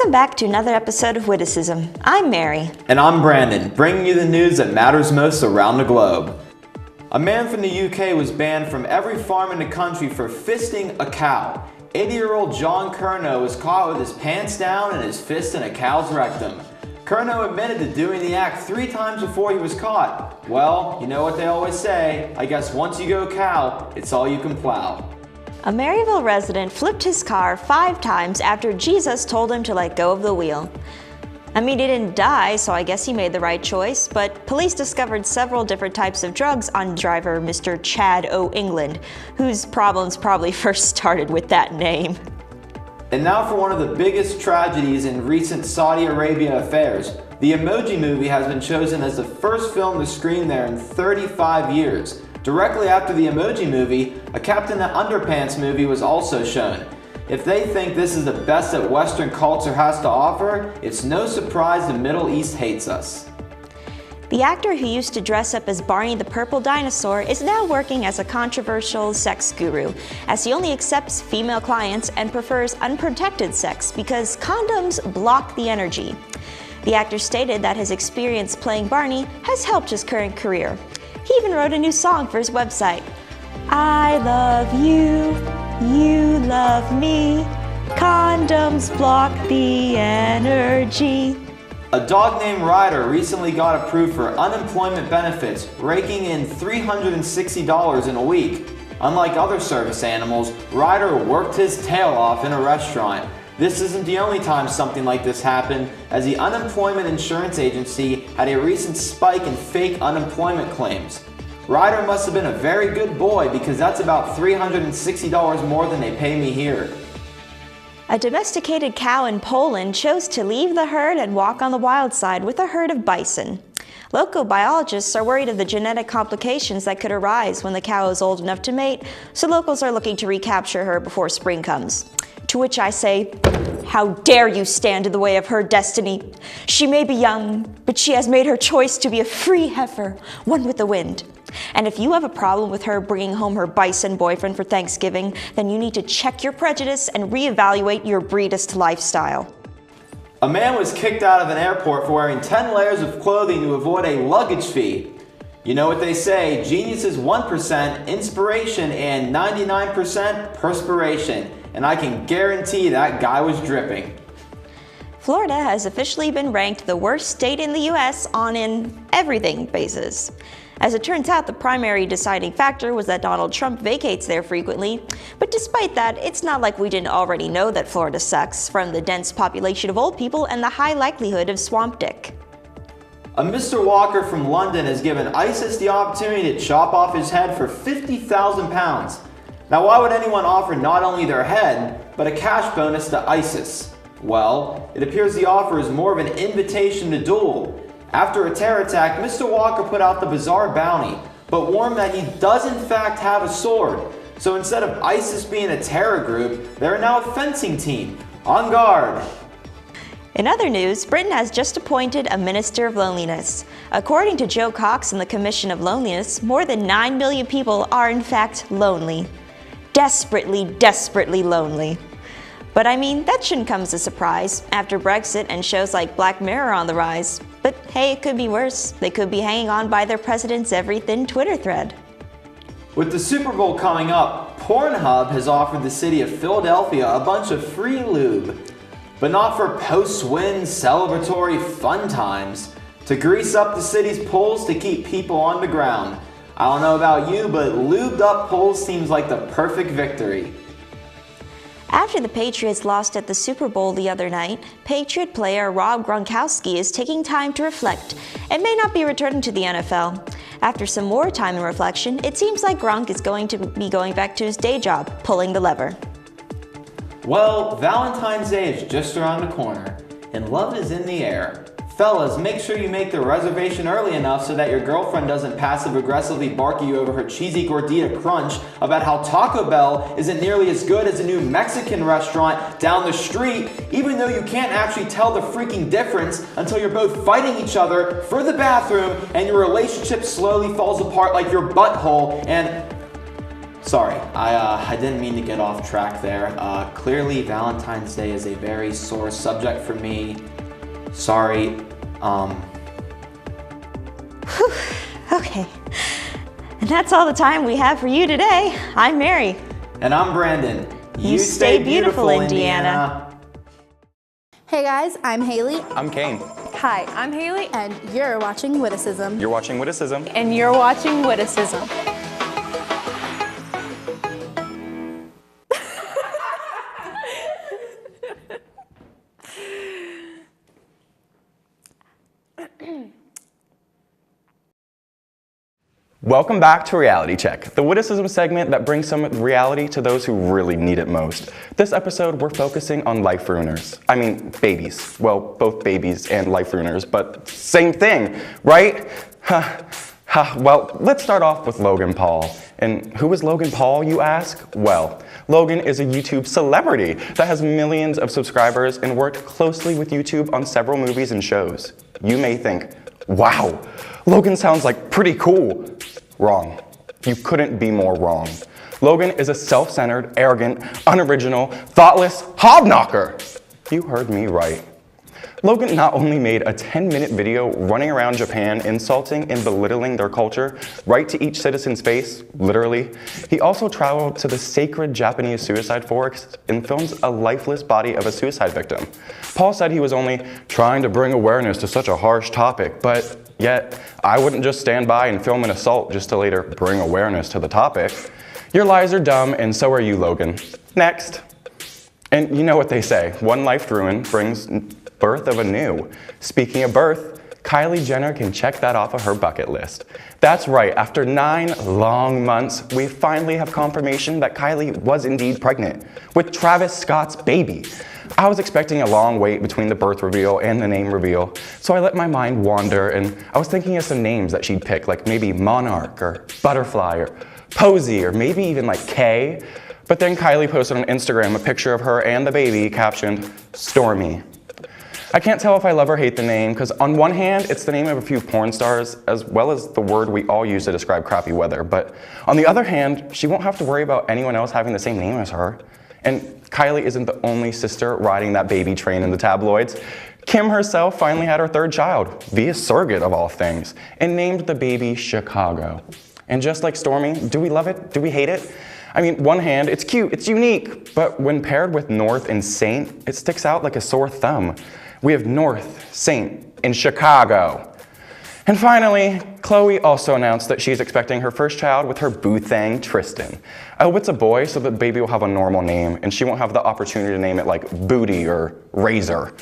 Welcome back to another episode of Witticism. I'm Mary. And I'm Brandon, bringing you the news that matters most around the globe. A man from the UK was banned from every farm in the country for fisting a cow. 80-year-old John Curnow was caught with his pants down and his fist in a cow's rectum. Curnow admitted to doing the act 3 times before he was caught. Well, you know what they always say, I guess once you go cow, it's all you can plow. A Maryville resident flipped his car 5 times after Jesus told him to let go of the wheel. I mean, he didn't die, so I guess he made the right choice, but police discovered several different types of drugs on driver Mr. Chad O. England, whose problems probably first started with that name. And now for one of the biggest tragedies in recent Saudi Arabia affairs. The Emoji Movie has been chosen as the first film to screen there in 35 years. Directly after the Emoji Movie, a Captain Underpants movie was also shown. If they think this is the best that Western culture has to offer, it's no surprise the Middle East hates us. The actor who used to dress up as Barney the Purple Dinosaur is now working as a controversial sex guru, as he only accepts female clients and prefers unprotected sex because condoms block the energy. The actor stated that his experience playing Barney has helped his current career. He even wrote a new song for his website. I love you, you love me, condoms block the energy. A dog named Ryder recently got approved for unemployment benefits, raking in $360 in a week. Unlike other service animals, Ryder worked his tail off in a restaurant. This isn't the only time something like this happened, as the Unemployment Insurance Agency had a recent spike in fake unemployment claims. Ryder must have been a very good boy because that's about $360 more than they pay me here. A domesticated cow in Poland chose to leave the herd and walk on the wild side with a herd of bison. Local biologists are worried of the genetic complications that could arise when the cow is old enough to mate, so locals are looking to recapture her before spring comes. To which I say, how dare you stand in the way of her destiny? She may be young, but she has made her choice to be a free heifer, one with the wind. And if you have a problem with her bringing home her bison boyfriend for Thanksgiving, then you need to check your prejudice and reevaluate your breedist lifestyle. A man was kicked out of an airport for wearing 10 layers of clothing to avoid a luggage fee. You know what they say, genius is 1% inspiration and 99% perspiration. And I can guarantee that guy was dripping. Florida has officially been ranked the worst state in the US on an everything basis. As it turns out, the primary deciding factor was that Donald Trump vacates there frequently, but despite that, it's not like we didn't already know that Florida sucks, from the dense population of old people and the high likelihood of swamp dick. A Mr. Walker from London has given ISIS the opportunity to chop off his head for £50,000. Now, why would anyone offer not only their head, but a cash bonus to ISIS? Well, it appears the offer is more of an invitation to duel. After a terror attack, Mr. Walker put out the bizarre bounty, but warned that he does in fact have a sword. So instead of ISIS being a terror group, they're now a fencing team. On guard! In other news, Britain has just appointed a Minister of Loneliness. According to Joe Cox and the Commission of Loneliness, more than 9 million people are in fact lonely. Desperately, desperately lonely. But I mean, that shouldn't come as a surprise after Brexit and shows like Black Mirror on the rise. But hey, it could be worse. They could be hanging on by their president's every thin Twitter thread. With the Super Bowl coming up, Pornhub has offered the city of Philadelphia a bunch of free lube. But not for post-win celebratory fun times. To grease up the city's pools to keep people on the ground. I don't know about you, but lubed up pools seems like the perfect victory. After the Patriots lost at the Super Bowl the other night, Patriot player Rob Gronkowski is taking time to reflect and may not be returning to the NFL. After some more time and reflection, it seems like Gronk is going to be going back to his day job, pulling the lever. Well, Valentine's Day is just around the corner, and love is in the air. Fellas, make sure you make the reservation early enough so that your girlfriend doesn't passive-aggressively bark at you over her cheesy gordita crunch about how Taco Bell isn't nearly as good as a new Mexican restaurant down the street, even though you can't actually tell the freaking difference until you're both fighting each other for the bathroom and your relationship slowly falls apart like your butthole and Sorry, I didn't mean to get off track there. Clearly, Valentine's Day is a very sore subject for me. Sorry. Okay. And that's all the time we have for you today. I'm Mary. And I'm Brandon. You stay beautiful, Indiana. Hey guys, I'm Haley. I'm Kane. Hi, I'm Haley. And you're watching Witticism. You're watching Witticism. And you're watching Witticism. Welcome back to Reality Check, the Witticism segment that brings some reality to those who really need it most. This episode, we're focusing on life ruiners. I mean, babies. Well, both babies and life ruiners, but same thing, right? Well, let's start off with Logan Paul. And who is Logan Paul, you ask? Well, Logan is a YouTube celebrity that has millions of subscribers and worked closely with YouTube on several movies and shows. You may think, wow, Logan sounds like pretty cool. Wrong. You couldn't be more wrong. Logan is a self-centered, arrogant, unoriginal, thoughtless hobknocker. You heard me right. Logan not only made a 10-minute video running around Japan insulting and belittling their culture right to each citizen's face, literally, he also traveled to the sacred Japanese suicide forest and filmed a lifeless body of a suicide victim. Paul said he was only trying to bring awareness to such a harsh topic, but yet I wouldn't just stand by and film an assault just to later bring awareness to the topic. Your lies are dumb, and so are you, Logan. Next. And you know what they say, one life ruined brings birth of a new. Speaking of birth, Kylie Jenner can check that off of her bucket list. That's right, after 9 long months, we finally have confirmation that Kylie was indeed pregnant with Travis Scott's baby. I was expecting a long wait between the birth reveal and the name reveal, so I let my mind wander and I was thinking of some names that she'd pick, like maybe Monarch or Butterfly or Posey or maybe even like Kay. But then Kylie posted on Instagram a picture of her and the baby captioned, Stormy. I can't tell if I love or hate the name, because on one hand, it's the name of a few porn stars, as well as the word we all use to describe crappy weather. But on the other hand, she won't have to worry about anyone else having the same name as her. And Kylie isn't the only sister riding that baby train in the tabloids. Kim herself finally had her third child, via surrogate of all things, and named the baby Chicago. And just like Stormy, do we love it? Do we hate it? I mean, one hand, it's cute, it's unique, but when paired with North and Saint, it sticks out like a sore thumb. We have North, Saint, in Chicago. And finally, Chloe also announced that she's expecting her first child with her boo thing, Tristan. I hope it's a boy so the baby will have a normal name and she won't have the opportunity to name it like Booty or Razor.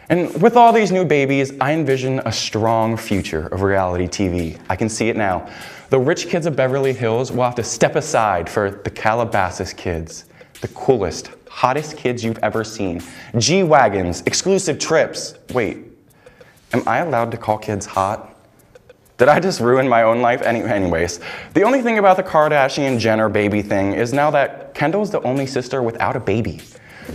And with all these new babies, I envision a strong future of reality TV. I can see it now. The rich kids of Beverly Hills will have to step aside for the Calabasas kids, the coolest, hottest kids you've ever seen. G-Wagons, exclusive trips. Wait, am I allowed to call kids hot? Did I just ruin my own life? Anyways, the only thing about the Kardashian-Jenner baby thing is now that Kendall's the only sister without a baby.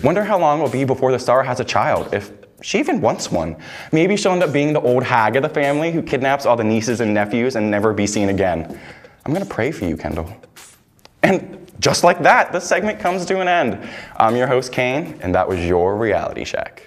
Wonder how long it'll be before the star has a child, if she even wants one. Maybe she'll end up being the old hag of the family who kidnaps all the nieces and nephews and never be seen again. I'm gonna pray for you, Kendall. And just like that, this segment comes to an end. I'm your host, Kane, and that was your Reality Check.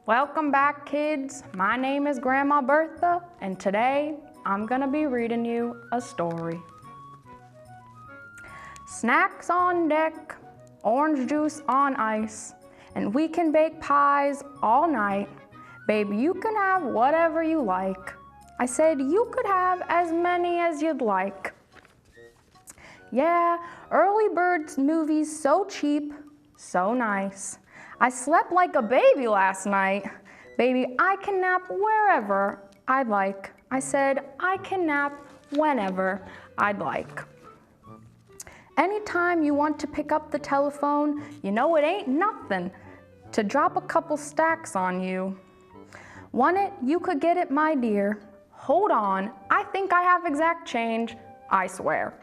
Welcome back, kids. My name is Grandma Bertha, and today I'm gonna be reading you a story. Snacks on deck, orange juice on ice, and we can bake pies all night. Baby, you can have whatever you like. I said, you could have as many as you'd like. Yeah, early bird movies so cheap, so nice. I slept like a baby last night. Baby, I can nap wherever I'd like. I said, I can nap whenever I'd like. Anytime you want to pick up the telephone, you know it ain't nothing to drop a couple stacks on you. Want it? You could get it, my dear. Hold on, I think I have exact change, I swear.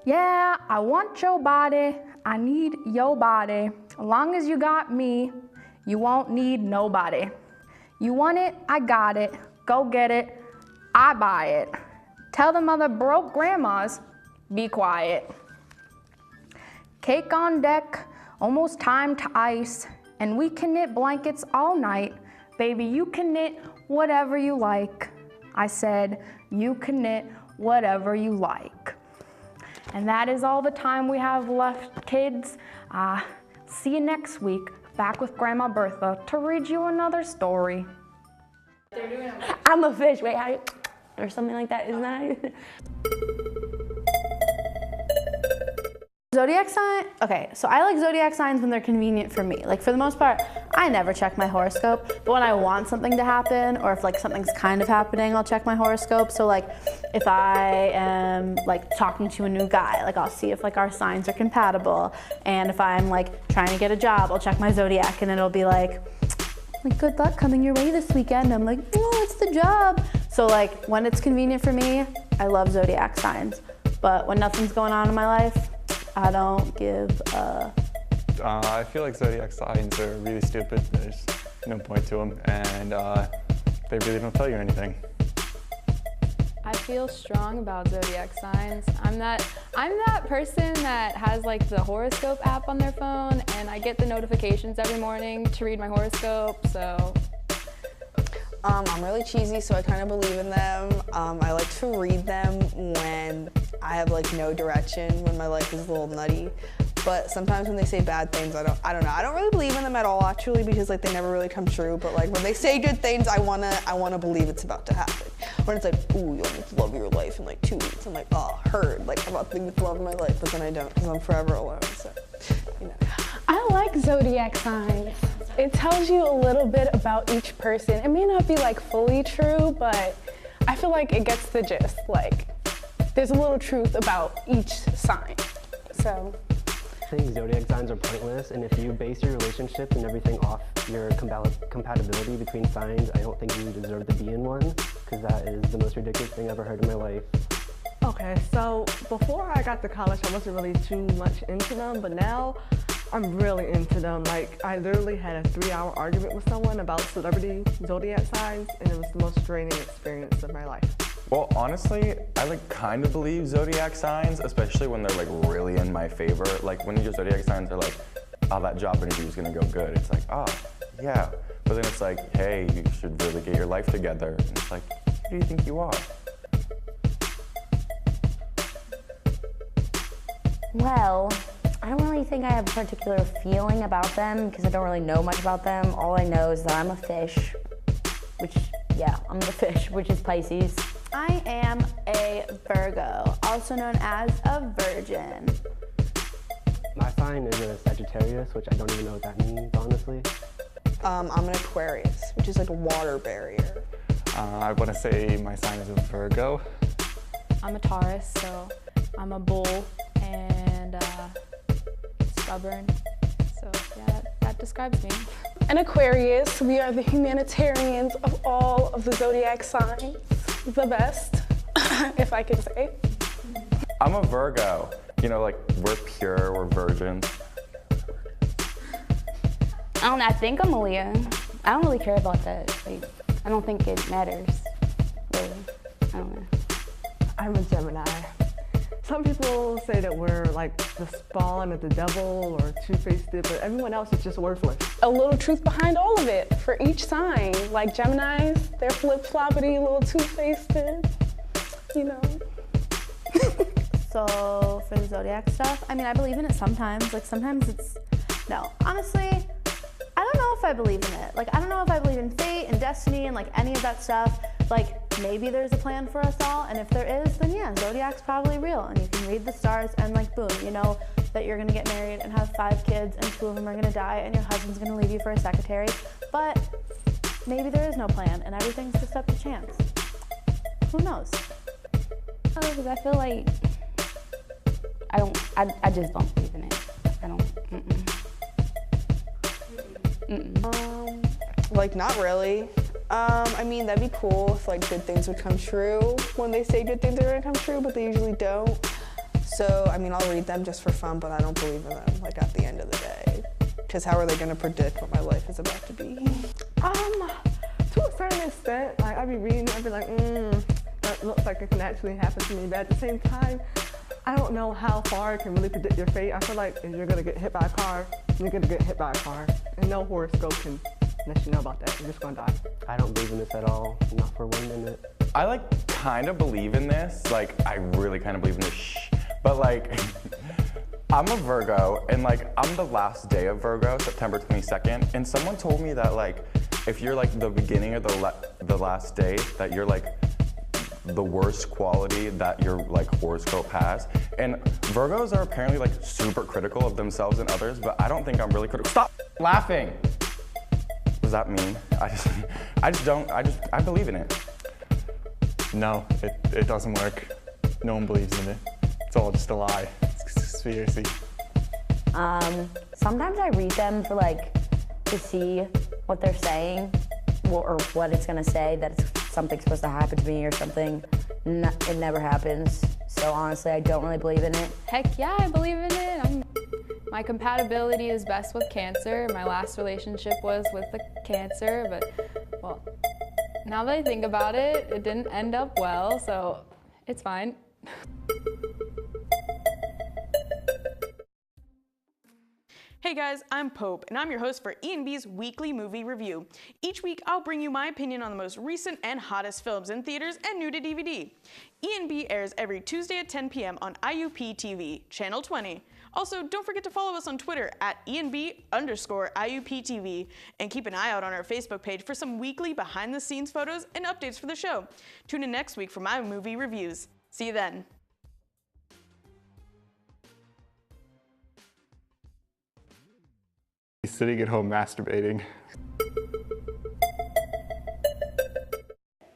Yeah, I want your body, I need your body. As long as you got me, you won't need nobody. You want it? I got it. Go get it. I buy it. Tell the mother broke grandmas, be quiet. Cake on deck, almost time to ice, and we can knit blankets all night. Baby, you can knit whatever you like. I said, you can knit whatever you like. And that is all the time we have left, kids. See you next week, back with Grandma Bertha to read you another story. I'm a fish, wait, how, or something like that, isn't that? Zodiac sign? Okay, so I like zodiac signs when they're convenient for me. Like for the most part, I never check my horoscope, but when I want something to happen or if like something's kind of happening, I'll check my horoscope. So like if I am like talking to a new guy, like I'll see if like our signs are compatible. And if I'm like trying to get a job, I'll check my zodiac and it'll be like good luck coming your way this weekend. I'm like, oh, it's the job. So like when it's convenient for me, I love zodiac signs. But when nothing's going on in my life, I don't give a... I feel like zodiac signs are really stupid. There's no point to them, and they really don't tell you anything. I feel strong about zodiac signs. I'm that person that has like the horoscope app on their phone, and I get the notifications every morning to read my horoscope, so. I'm really cheesy, so I kind of believe in them. I like to read them when I have like no direction, when my life is a little nutty. But sometimes when they say bad things, I don't know. I don't really believe in them at all, actually, because like they never really come true. But like when they say good things, I wanna believe it's about to happen. When it's like, ooh, you'll need to love your life in like 2 weeks. I'm like, oh, heard. Like I'm about to think the love of my life, but then I don't, because I'm forever alone. So, you know. I like zodiac signs. It tells you a little bit about each person. It may not be like fully true, but I feel like it gets the gist. Like there's a little truth about each sign. So I think zodiac signs are pointless, and if you base your relationship and everything off your compatibility between signs, I don't think you deserve to be in one, because that is the most ridiculous thing I've ever heard in my life. Okay, so before I got to college, I wasn't really too much into them, but now I'm really into them. Like, I literally had a 3-hour argument with someone about celebrity zodiac signs, and it was the most draining experience of my life. Well, honestly, I like kind of believe zodiac signs, especially when they're like really in my favor. Like when your zodiac signs are like, oh, that job interview is gonna go good. It's like, oh, yeah. But then it's like, hey, you should really get your life together. And it's like, who do you think you are? Well, I don't really think I have a particular feeling about them because I don't really know much about them. All I know is that I'm a fish, which, yeah, I'm the fish, which is Pisces. I am a Virgo, also known as a virgin. My sign is a Sagittarius, which I don't even know what that means, honestly. I'm an Aquarius, which is like a water barrier. I want to say my sign is a Virgo. I'm a Taurus, so I'm a bull and stubborn. So yeah, that describes me. an Aquarius, we are the humanitarians of all of the zodiac signs. The best, if I can say. I'm a Virgo. You know, like, we're pure, we're virgins. I don't know, I think I'm a Leo. I don't really care about that. Like, I don't think it matters, really. I don't know. I'm a Gemini. Some people say that we're like the spawn of the devil or two-faced, but everyone else is just worthless. A little truth behind all of it for each sign. Like Geminis, they're flip-floppity, a little two-faced, you know. So for the zodiac stuff, I mean, I believe in it sometimes. Like sometimes it's, no, honestly, I don't know if I believe in it. Like, I don't know if I believe in fate and destiny and like any of that stuff. Like, maybe there's a plan for us all, and if there is, then yeah, Zodiac's probably real, and you can read the stars and like, boom, you know that you're gonna get married and have 5 kids, and 2 of them are gonna die, and your husband's gonna leave you for a secretary. But maybe there is no plan, and everything's just up to chance. Who knows? Oh, because I feel like I just don't believe in it. I don't. Like, not really. I mean, that'd be cool if like good things would come true when they say good things are gonna come true, but they usually don't. So, I mean, I'll read them just for fun, but I don't believe in them, like, at the end of the day. Because how are they gonna predict what my life is about to be? To a certain extent, like, I'd be reading, I'd be like, that looks like it can actually happen to me, but at the same time, I don't know how far it can really predict your fate. I feel like if you're gonna get hit by a car, you're gonna get hit by a car, and no horoscope can let you know about that. You're just gonna die. I don't believe in this at all, not for 1 minute. I like kind of believe in this, like I really kind of believe in this but like I'm a Virgo and like I'm the last day of Virgo, September 22nd, and someone told me that like if you're like the beginning of the last day, that you're like the worst quality that your like horoscope has. And Virgos are apparently like super critical of themselves and others, but I don't think I'm really critical. Stop laughing. What does that mean? I believe in it. No, it doesn't work. No one believes in it. It's all just a lie. It's conspiracy. Sometimes I read them for like to see what they're saying or what it's gonna say, that it's something's supposed to happen to me or something. It never happens. So honestly, I don't really believe in it. Heck yeah, I believe in it. My compatibility is best with Cancer. My last relationship was with the Cancer, but well, now that I think about it, it didn't end up well, so it's fine. Hey guys, I'm Pope, and I'm your host for E&B's Weekly Movie Review. Each week, I'll bring you my opinion on the most recent and hottest films in theaters and new to DVD. E&B airs every Tuesday at 10 p.m. on IUP TV, Channel 20. Also, don't forget to follow us on Twitter at ENB_IUPTV, and keep an eye out on our Facebook page for some weekly behind-the-scenes photos and updates for the show. Tune in next week for my movie reviews. See you then. He's sitting at home masturbating.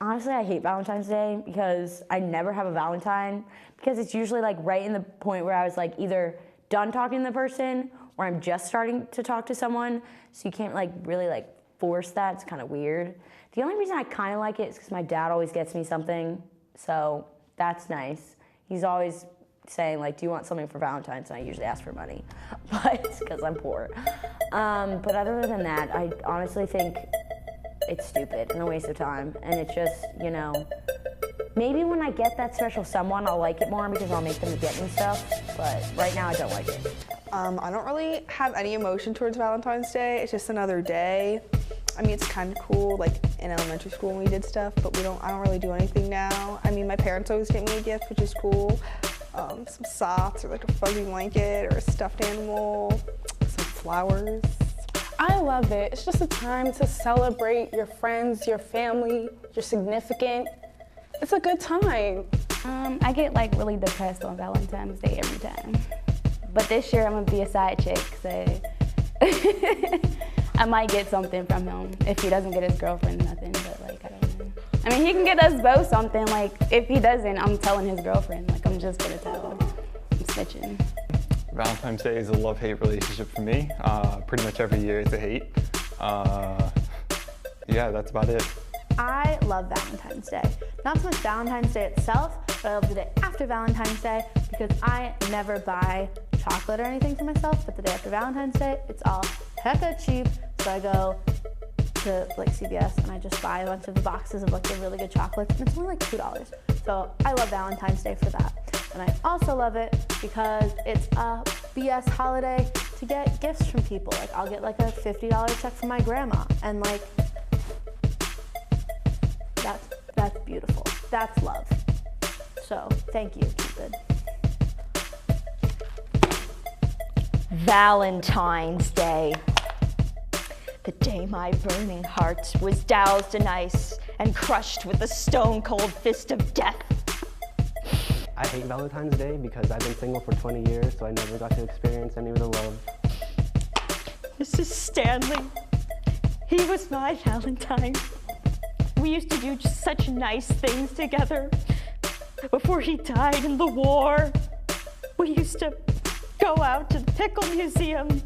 Honestly, I hate Valentine's Day because I never have a Valentine, because it's usually like right in the point where I was like either done talking to the person or I'm just starting to talk to someone, so you can't like really like force that. It's kind of weird. The only reason I kind of like it is because my dad always gets me something, so that's nice. He's always saying like, do you want something for Valentine's? And I usually ask for money, but because I'm poor. But other than that, I honestly think it's stupid and a waste of time, and it's just, you know, maybe when I get that special someone, I'll like it more because I'll make them get me stuff, but right now I don't like it. I don't really have any emotion towards Valentine's Day. It's just another day. I mean, it's kind of cool, like in elementary school when we did stuff, but I don't really do anything now. I mean, my parents always get me a gift, which is cool. Some socks or like a fuzzy blanket or a stuffed animal, some flowers. I love it. It's just a time to celebrate your friends, your family, your significant. It's a good time. I get like really depressed on Valentine's Day every time. But this year I'm gonna be a side chick, so I might get something from him if he doesn't get his girlfriend nothing, but like, I don't know. I mean, he can get us both something. Like, if he doesn't, I'm telling his girlfriend. Like, I'm just gonna tell him. I'm snitching. Valentine's Day is a love-hate relationship for me. Pretty much every year it's a hate. Yeah, that's about it. I love Valentine's Day. Not so much Valentine's Day itself, but I love the day after Valentine's Day because I never buy chocolate or anything for myself, but the day after Valentine's Day, it's all hecka cheap, so I go to like CVS and I just buy a bunch of the boxes of like the really good chocolates, and it's only like $2. So I love Valentine's Day for that. And I also love it because it's a BS holiday to get gifts from people. Like, I'll get like a $50 check from my grandma, and like, that's beautiful. That's love. So thank you, Cupid. Valentine's Day. The day my burning heart was doused in ice and crushed with the stone-cold fist of death. I hate Valentine's Day because I've been single for 20 years, so I never got to experience any of the love. Mrs. Stanley, he was my Valentine. We used to do just such nice things together. Before he died in the war, we used to go out to the Pickle Museum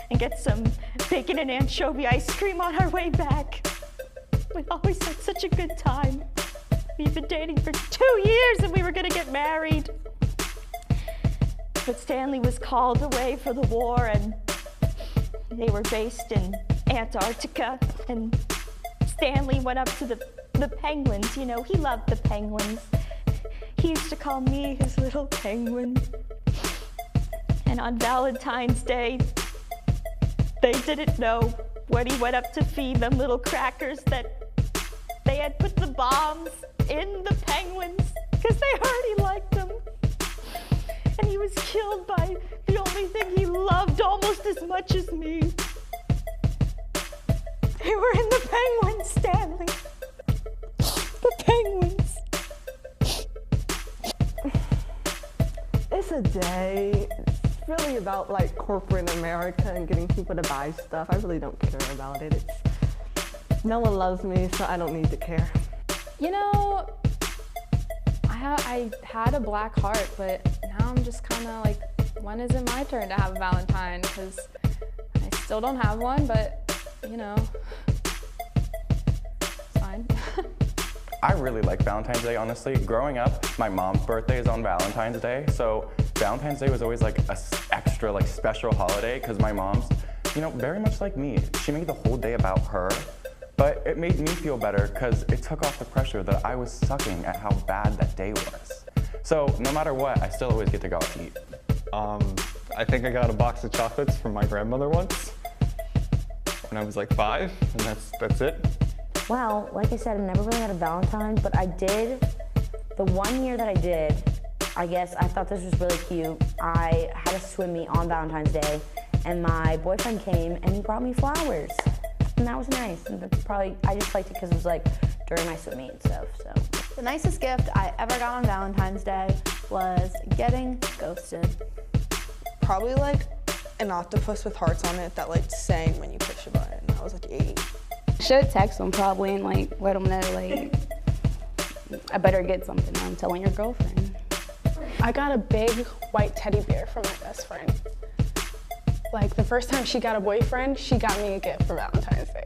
and get some bacon and anchovy ice cream on our way back. We always had such a good time. We've been dating for 2 years and we were gonna get married. But Stanley was called away for the war and they were based in Antarctica, and Stanley went up to the penguins, you know, he loved the penguins. He used to call me his little penguin. And on Valentine's Day, they didn't know when he went up to feed them little crackers that they had put the bombs in the penguins because they already liked them. And he was killed by the only thing he loved almost as much as me. They were in the penguins, Stanley. The penguins. It's a day. It's really about like corporate America and getting people to buy stuff. I really don't care about it. No one loves me, so I don't need to care. You know, I had a black heart, but now I'm just kind of like, when is it my turn to have a Valentine? Because I still don't have one, but you know, it's fine. I really like Valentine's Day, honestly. Growing up, my mom's birthday is on Valentine's Day, so Valentine's Day was always like a extra like special holiday because my mom's, you know, very much like me. She made the whole day about her, but it made me feel better because it took off the pressure that I was sucking at how bad that day was. So no matter what, I still always get to go out to eat. I think I got a box of chocolates from my grandmother once when I was like 5, and that's it. Well, like I said, I never really had a Valentine, but I did, the 1 year that I did, I guess I thought this was really cute. I had a swim meet on Valentine's Day, and my boyfriend came and he brought me flowers. And that was nice, and that's probably, I just liked it because it was like during my swim meet and stuff, so. The nicest gift I ever got on Valentine's Day was getting ghosted. Probably like an octopus with hearts on it that like sang when you push a button. I was like 8. Should text him probably and like let him know like I better get something. I'm telling your girlfriend. I got a big white teddy bear from my best friend. Like the first time she got a boyfriend, she got me a gift for Valentine's Day,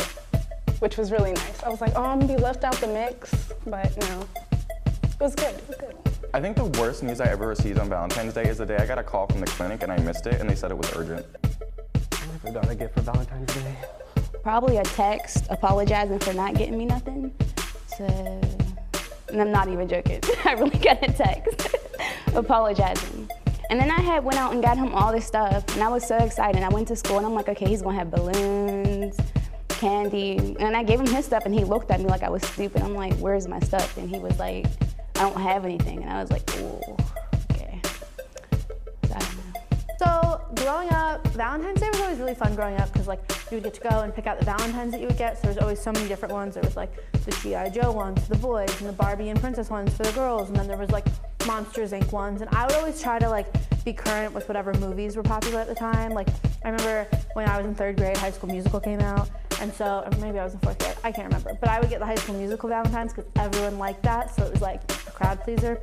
which was really nice. I was like, oh, I'm gonna be left out the mix, but no, it was good, it was good. I think the worst news I ever received on Valentine's Day is the day I got a call from the clinic and I missed it and they said it was urgent. I never got a gift for Valentine's Day. Probably a text apologizing for not getting me nothing. So, and I'm not even joking. I really got a text apologizing. And then I went out and got him all this stuff, and I was so excited. I went to school, and I'm like, okay, he's gonna have balloons, candy, and I gave him his stuff, and he looked at me like I was stupid. I'm like, where's my stuff? And he was like, I don't have anything. And I was like, oh, okay. So I don't know. So growing up, Valentine's Day was always really fun growing up because like you would get to go and pick out the Valentines that you would get. So there's always so many different ones. There was like the G.I. Joe ones for the boys and the Barbie and Princess ones for the girls. And then there was like Monsters Inc. ones. And I would always try to like be current with whatever movies were popular at the time. Like I remember when I was in 3rd grade, High School Musical came out. And so, or maybe I was in 4th grade, I can't remember. But I would get the High School Musical Valentines because everyone liked that. So it was like a crowd pleaser.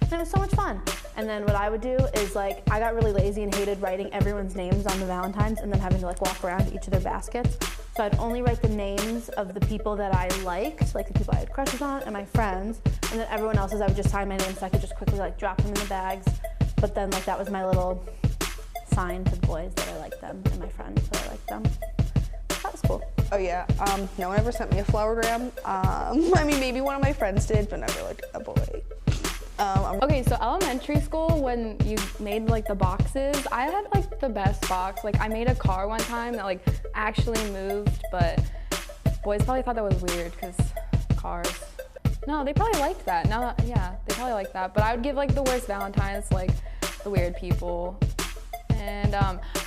And it was so much fun. And then what I would do is like, I got really lazy and hated writing everyone's names on the Valentines and then having to like walk around to each of their baskets. So I'd only write the names of the people that I liked, like the people I had crushes on and my friends. And then everyone else's, I would just sign my name so I could just quickly like drop them in the bags. But then like that was my little sign to the boys that I liked them and my friends that I liked them. That was cool. Oh yeah, no one ever sent me a flowergram. I mean, maybe one of my friends did, but never like a boy. Okay, so elementary school, when you made like the boxes, I had like the best box. Like I made a car one time that like actually moved, but boys probably thought that was weird because cars. No, they probably liked that. No, yeah, they probably liked that. But I would give like the worst Valentines, like the weird people. And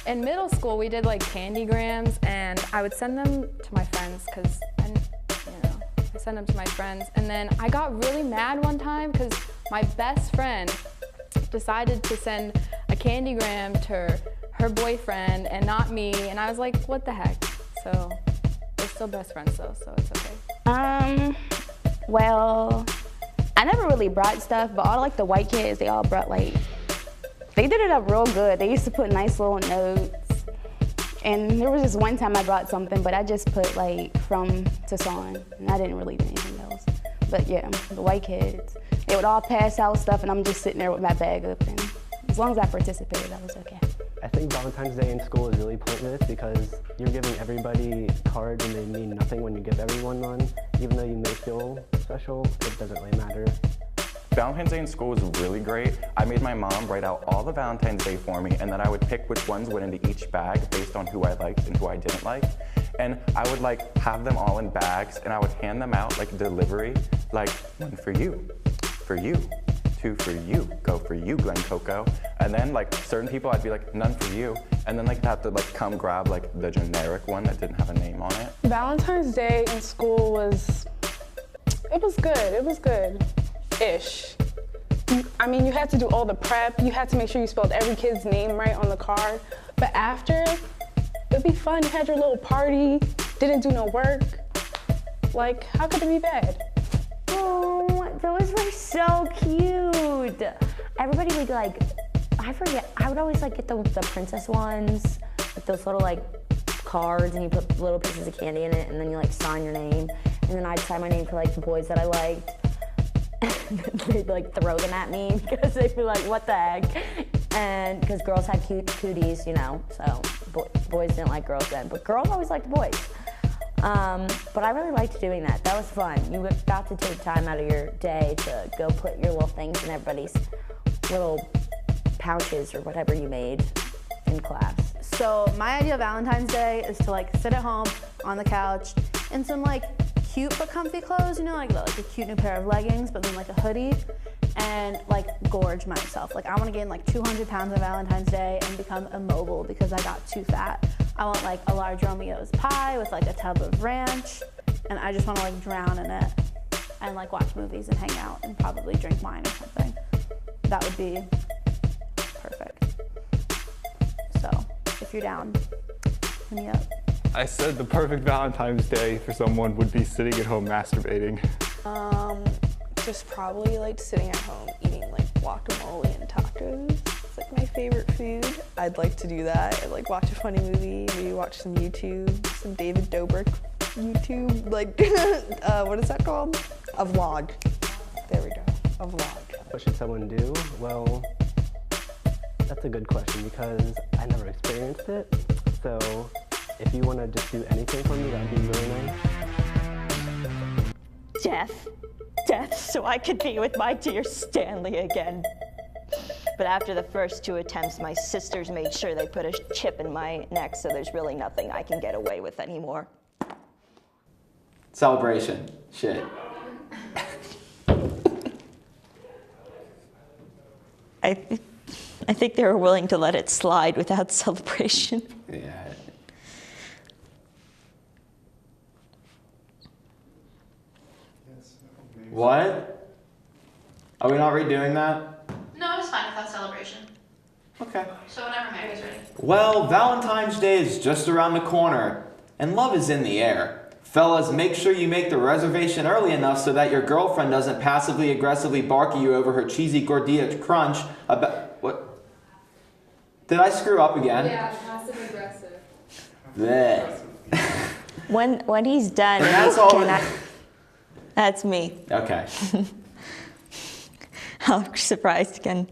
in middle school, we did like candygrams, and I would send them to my friends because, I send them to my friends. And then I got really mad one time because my best friend decided to send a candygram to her boyfriend and not me, and I was like, what the heck? So we're still best friends though, so it's okay. Well, I never really brought stuff, but all like the white kids, they all brought like, they did it up real good. They used to put nice little notes. And there was just one time I brought something, but I just put like from to Son, and I didn't really do anything else. But yeah, the white kids, they would all pass out stuff, and I'm just sitting there with my bag open. As long as I participated, I was okay. I think Valentine's Day in school is really pointless because you're giving everybody cards and they mean nothing when you give everyone one. Even though you may feel special, it doesn't really matter. Valentine's Day in school was really great. I made my mom write out all the Valentine's Day for me, and then I would pick which ones went into each bag based on who I liked and who I didn't like. And I would like have them all in bags, and I would hand them out like delivery, like one for you, two for you, go for you, Glen Coco. And then like certain people, I'd be like, none for you. And then like have to like come grab like the generic one that didn't have a name on it. Valentine's Day in school was good-ish. I mean, you had to do all the prep. You had to make sure you spelled every kid's name right on the card. But after, it'd be fun. You had your little party, didn't do no work. Like, how could it be bad? Oh, those were so cute. Everybody would like, I forget, I would always like get the princess ones with those little like cards, and you put little pieces of candy in it, and then you like sign your name. And then I'd sign my name for like the boys that I liked. And they'd like throw them at me because they'd be like, what the heck? And because girls had cooties, you know, so boys didn't like girls then, but girls always liked boys. But I really liked doing that. That was fun. You got to take time out of your day to go put your little things in everybody's little pouches or whatever you made in class. So my idea of Valentine's Day is to like sit at home on the couch in some like cute but comfy clothes, you know, like a cute new pair of leggings, but then like a hoodie, and like gorge myself. Like I want to gain like 200 pounds on Valentine's Day and become immobile because I got too fat. I want like a large Romeo's pie with like a tub of ranch, and I just want to like drown in it and like watch movies and hang out and probably drink wine or something. That would be perfect. So if you're down, hit me up. I said the perfect Valentine's Day for someone would be sitting at home masturbating. Just probably like sitting at home eating like guacamole and tacos. It's like my favorite food. I'd like to do that. I'd like watch a funny movie, maybe watch some YouTube, some David Dobrik YouTube, like, what is that called? A vlog. There we go, a vlog. What should someone do? Well, that's a good question because I never experienced it. So if you want to just do anything for me, that'd be really nice. Death, so I could be with my dear Stanley again. But after the first 2 attempts, my sisters made sure they put a chip in my neck, so there's really nothing I can get away with anymore. Celebration. Shit. I think they were willing to let it slide without celebration. Yeah. What? Are we not redoing that? No, it's fine without celebration. Okay. So whenever Mary's ready. Well, Valentine's Day is just around the corner, and love is in the air. Fellas, make sure you make the reservation early enough so that your girlfriend doesn't passively aggressively bark at you over her cheesy gordita crunch about... What? Did I screw up again? Yeah, passive aggressive. Bleh. When he's done, And that's all. that's me. Okay. I'm surprised again.